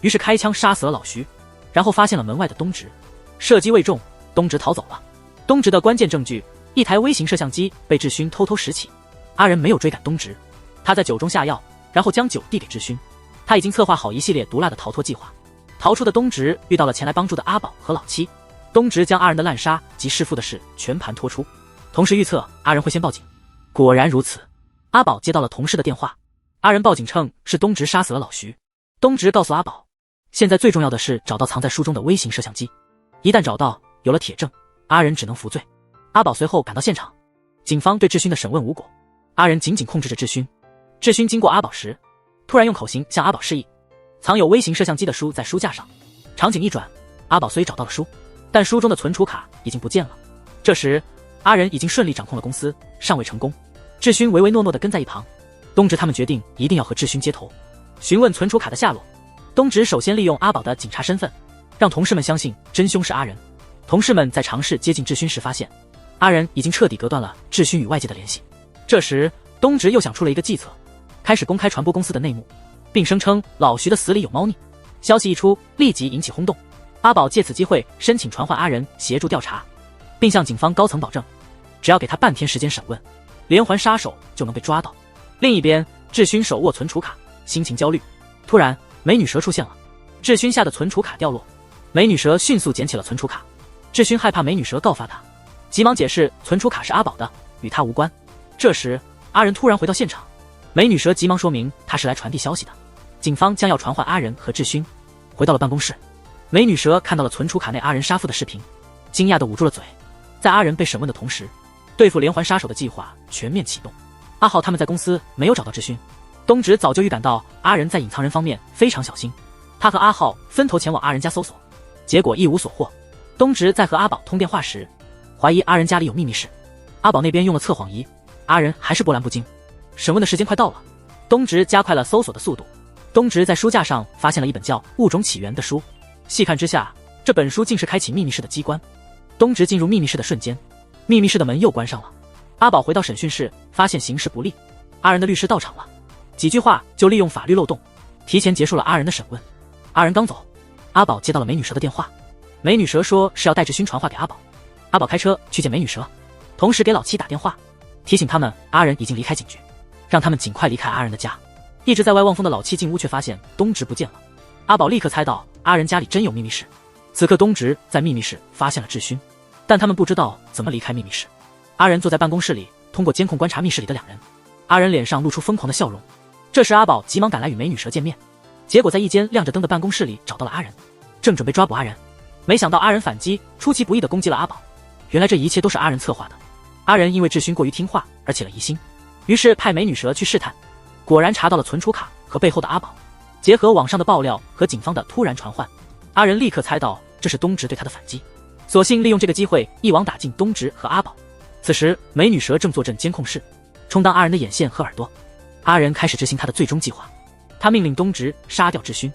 于是开枪杀死了老徐，然后发现了门外的东直，射击未中，东直逃走了。东直的关键证据，一台微型摄像机被志勋偷偷拾起。阿仁没有追赶东直，他在酒中下药，然后将酒递给志勋。他已经策划好一系列毒辣的逃脱计划。逃出的东直遇到了前来帮助的阿宝和老七，东直将阿仁的滥杀及弑父的事全盘托出，同时预测阿仁会先报警。果然如此，阿宝接到了同事的电话，阿仁报警称是东直杀死了老徐。东直告诉阿宝，现在最重要的是找到藏在书中的微型摄像机，一旦找到，有了铁证，阿仁只能服罪。阿宝随后赶到现场，警方对志勋的审问无果，阿仁紧紧控制着志勋。志勋经过阿宝时，突然用口型向阿宝示意，藏有微型摄像机的书在书架上。场景一转，阿宝虽找到了书，但书中的存储卡已经不见了。这时阿仁已经顺利掌控了公司，尚未成功。志勋唯唯诺诺地跟在一旁。东直他们决定一定要和志勋接头，询问存储卡的下落。东直首先利用阿宝的警察身份，让同事们相信真凶是阿仁。同事们在尝试接近志勋时发现，阿仁已经彻底隔断了志勋与外界的联系。这时东直又想出了一个计策，开始公开传播公司的内幕，并声称老徐的死里有猫腻。消息一出，立即引起轰动。阿宝借此机会申请传唤阿仁协助调查，并向警方高层保证，只要给他半天时间审问，连环杀手就能被抓到。另一边，志勋手握存储卡，心情焦虑。突然美女蛇出现了，志勋下的存储卡掉落，美女蛇迅速捡起了存储卡。志勋害怕美女蛇告发他，急忙解释存储卡是阿宝的，与他无关。这时阿仁突然回到现场，美女蛇急忙说明他是来传递消息的，警方将要传唤阿仁和志勋。回到了办公室，美女蛇看到了存储卡内阿仁杀父的视频，惊讶地捂住了嘴。在阿仁被审问的同时，对付连环杀手的计划全面启动。阿浩他们在公司没有找到志勋，东直早就预感到阿仁在隐藏人方面非常小心，他和阿浩分头前往阿仁家搜索，结果一无所获。东直在和阿宝通电话时，怀疑阿仁家里有秘密室，阿宝那边用了测谎仪，阿仁还是波澜不惊。审问的时间快到了，东直加快了搜索的速度。东直在书架上发现了一本叫《物种起源》的书，细看之下，这本书竟是开启秘密室的机关。东直进入秘密室的瞬间，秘密室的门又关上了。阿宝回到审讯室，发现形势不利，阿仁的律师到场了，几句话就利用法律漏洞，提前结束了阿仁的审问。阿仁刚走，阿宝接到了美女蛇的电话，美女蛇说是要带志勋传话给阿宝。阿宝开车去见美女蛇，同时给老七打电话，提醒他们阿仁已经离开警局，让他们尽快离开阿仁的家。一直在外望风的老七进屋却发现东直不见了，阿宝立刻猜到阿仁家里真有秘密室。此刻东直在秘密室发现了志勋，但他们不知道怎么离开秘密室。阿仁坐在办公室里，通过监控观察密室里的两人。阿仁脸上露出疯狂的笑容。这时阿宝急忙赶来与美女蛇见面，结果在一间亮着灯的办公室里找到了阿仁，正准备抓捕阿仁，没想到阿仁反击，出其不意地攻击了阿宝。原来这一切都是阿仁策划的。阿仁因为志勋过于听话而起了疑心，于是派美女蛇去试探，果然查到了存储卡和背后的阿宝。结合网上的爆料和警方的突然传唤，阿仁立刻猜到这是东直对他的反击，索性利用这个机会一网打尽东直和阿宝。此时美女蛇正坐镇监控室，充当阿仁的眼线和耳朵。阿仁开始执行他的最终计划，他命令东直杀掉志勋，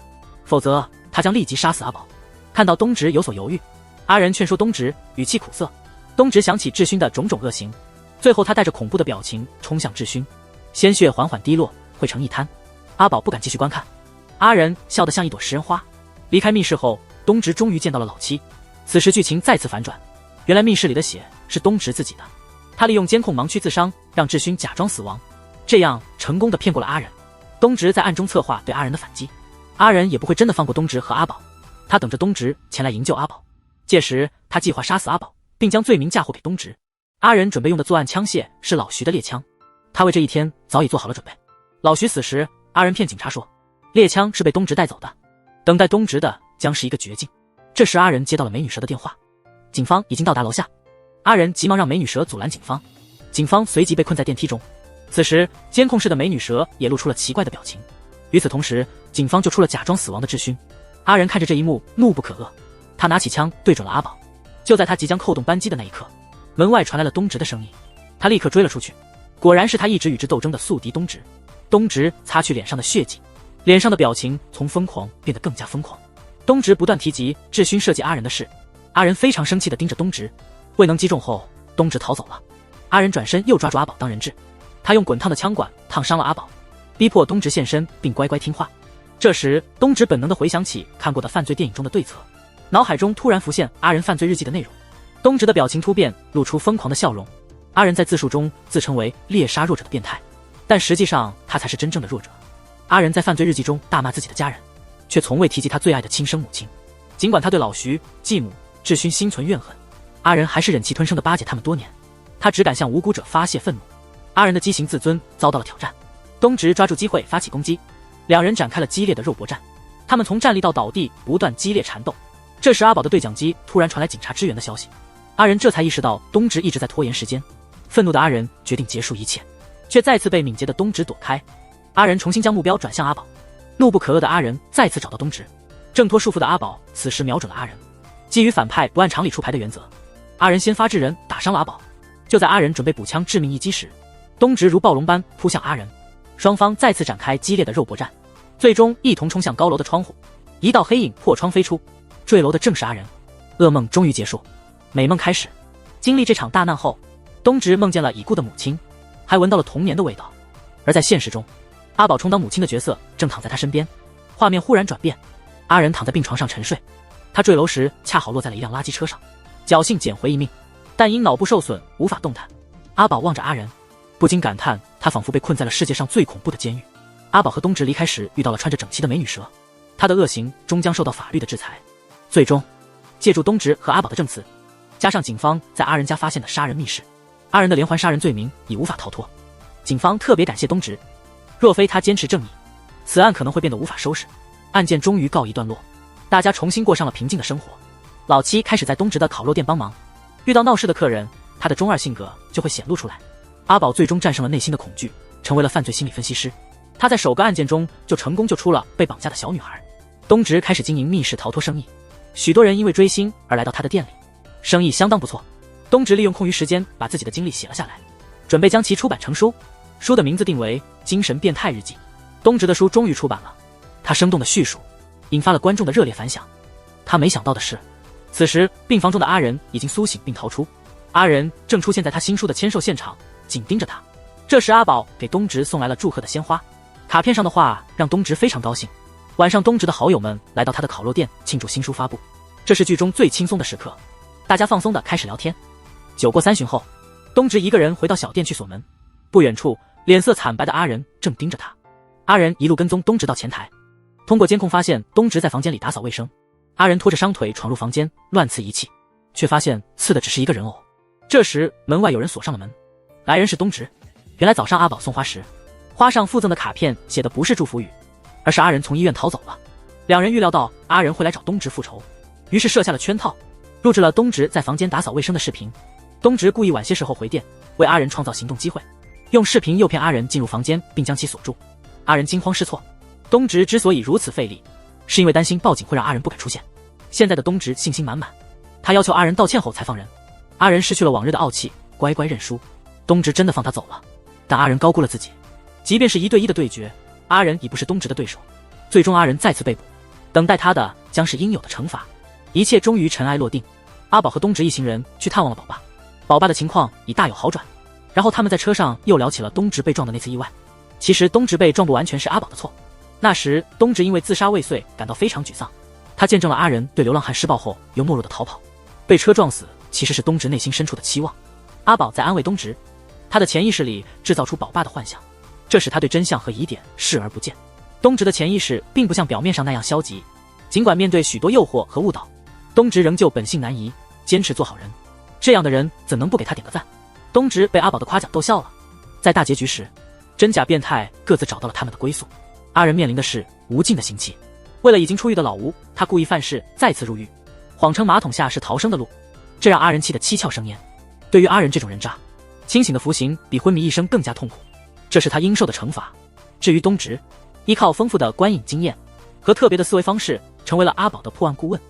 否则他将立即杀死阿宝。看到东直有所犹豫，阿仁劝说东直，语气苦涩。东直想起志勋的种种恶行，最后他带着恐怖的表情冲向志勋，鲜血缓缓滴落，汇成一滩。阿宝不敢继续观看，阿仁笑得像一朵食人花。离开密室后，东直终于见到了老七。此时剧情再次反转，原来密室里的血是东直自己的，他利用监控盲区自伤，让志勋假装死亡，这样成功的骗过了阿仁。东直在暗中策划对阿仁的反击，阿仁也不会真的放过东直和阿宝，他等着东直前来营救阿宝。届时他计划杀死阿宝，并将罪名嫁祸给东直。阿仁准备用的作案枪械是老徐的猎枪，他为这一天早已做好了准备。老徐死时，阿仁骗警察说猎枪是被东直带走的，等待东直的将是一个绝境。这时阿仁接到了美女蛇的电话，警方已经到达楼下。阿仁急忙让美女蛇阻拦警方，警方随即被困在电梯中。此时监控室的美女蛇也露出了奇怪的表情。与此同时，警方就出了假装死亡的质询。阿仁看着这一幕怒不可遏，他拿起枪对准了阿宝。就在他即将扣动扳机的那一刻，门外传来了东直的声音，他立刻追了出去。果然是他一直与之斗争的宿敌东直。东直擦去脸上的血迹，脸上的表情从疯狂变得更加疯狂。东直不断提及质询设计阿仁的事，阿仁非常生气地盯着东直，未能击中后，东直逃走了。阿仁转身又抓住阿宝当人质，他用滚烫的枪管烫伤了阿宝，逼迫东直现身并乖乖听话。这时东直本能地回想起看过的犯罪电影中的对策，脑海中突然浮现阿仁犯罪日记的内容。东直的表情突变，露出疯狂的笑容。阿仁在自述中自称为猎杀弱者的变态，但实际上他才是真正的弱者。阿仁在犯罪日记中大骂自己的家人，却从未提及他最爱的亲生母亲。尽管他对老徐、继母、质询心存怨恨，阿仁还是忍气吞声地巴结他们多年。他只敢向无辜者发泄愤怒。阿仁的畸形自尊遭到了挑战，东直抓住机会发起攻击，两人展开了激烈的肉搏战。他们从站立到倒地不断激烈缠斗。这时阿宝的对讲机突然传来警察支援的消息，阿仁这才意识到东直一直在拖延时间。愤怒的阿仁决定结束一切，却再次被敏捷的东直躲开。阿仁重新将目标转向阿宝，怒不可遏的阿仁再次找到东直。挣脱束缚的阿宝此时瞄准了阿仁。基于反派不按常理出牌的原则，阿仁先发制人打伤了阿宝。就在阿仁准备补枪致命一击时，东直如暴龙般扑向阿仁，双方再次展开激烈的肉搏战，最终一同冲向高楼的窗户。一道黑影破窗飞出，坠楼的正是阿仁。噩梦终于结束，美梦开始。经历这场大难后，东直梦见了已故的母亲，还闻到了童年的味道。而在现实中，阿宝充当母亲的角色正躺在他身边。画面忽然转变，阿仁躺在病床上沉睡，他坠楼时恰好落在了一辆垃圾车上，侥幸捡回一命，但因脑部受损无法动弹。阿宝望着阿仁，不禁感叹他仿佛被困在了世界上最恐怖的监狱。阿宝和东直离开时遇到了穿着整齐的美女蛇，他的恶行终将受到法律的制裁。最终借助东直和阿宝的证词，加上警方在阿仁家发现的杀人密室，阿仁的连环杀人罪名已无法逃脱。警方特别感谢东直，若非他坚持正义，此案可能会变得无法收拾。案件终于告一段落，大家重新过上了平静的生活。老七开始在东直的烤肉店帮忙，遇到闹事的客人，他的中二性格就会显露出来。阿宝最终战胜了内心的恐惧，成为了犯罪心理分析师。他在首个案件中就成功救出了被绑架的小女孩。东直开始经营密室逃脱生意，许多人因为追星而来到他的店里，生意相当不错。东直利用空余时间把自己的经历写了下来，准备将其出版成书。书的名字定为《精神变态日记》。东直的书终于出版了，他生动的叙述引发了观众的热烈反响。他没想到的是，此时病房中的阿仁已经苏醒并逃出，阿仁正出现在他新书的签售现场，紧盯着他。这时阿宝给东直送来了祝贺的鲜花，卡片上的话让东直非常高兴。晚上东直的好友们来到他的烤肉店庆祝新书发布，这是剧中最轻松的时刻，大家放松地开始聊天。酒过3巡后，东直一个人回到小店去锁门，不远处脸色惨白的阿仁正盯着他。阿仁一路跟踪东直到前台，通过监控发现东直在房间里打扫卫生。阿仁拖着伤腿闯入房间乱刺一气，却发现刺的只是一个人偶。这时门外有人锁上了门，来人是东直。原来早上阿宝送花时，花上附赠的卡片写的不是祝福语，而是阿仁从医院逃走了。两人预料到阿仁会来找东直复仇，于是设下了圈套，录制了东直在房间打扫卫生的视频。东直故意晚些时候回电，为阿仁创造行动机会，用视频诱骗阿仁进入房间并将其锁住。阿仁惊慌失措。东直之所以如此费力，是因为担心报警会让阿仁不敢出现。现在的东直信心满满，他要求阿仁道歉后才放人。阿仁失去了往日的傲气，乖乖认输。东直真的放他走了，但阿仁高估了自己，即便是1对1的对决，阿仁已不是东直的对手。最终阿仁再次被捕，等待他的将是应有的惩罚。一切终于尘埃落定。阿宝和东直一行人去探望了宝爸，宝爸的情况已大有好转。然后他们在车上又聊起了东直被撞的那次意外。其实东直被撞不完全是阿宝的错，那时东直因为自杀未遂感到非常沮丧，他见证了阿仁对流浪汉施暴后又懦弱的逃跑，被车撞死其实是东直内心深处的期望。阿宝在安慰东直，他的潜意识里制造出宝爸的幻想，这使他对真相和疑点视而不见。东直的潜意识并不像表面上那样消极，尽管面对许多诱惑和误导，东直仍旧本性难移，坚持做好人。这样的人怎能不给他点个赞？东直被阿宝的夸奖逗笑了。在大结局时，真假变态各自找到了他们的归宿。阿仁面临的是无尽的刑期。为了已经出狱的老吴，他故意犯事再次入狱，谎称马桶下是逃生的路，这让阿仁气得七窍生烟。对于阿仁这种人渣，清醒的服刑比昏迷一生更加痛苦，这是他应受的惩罚。至于东直，依靠丰富的观影经验和特别的思维方式，成为了阿宝的破案顾问。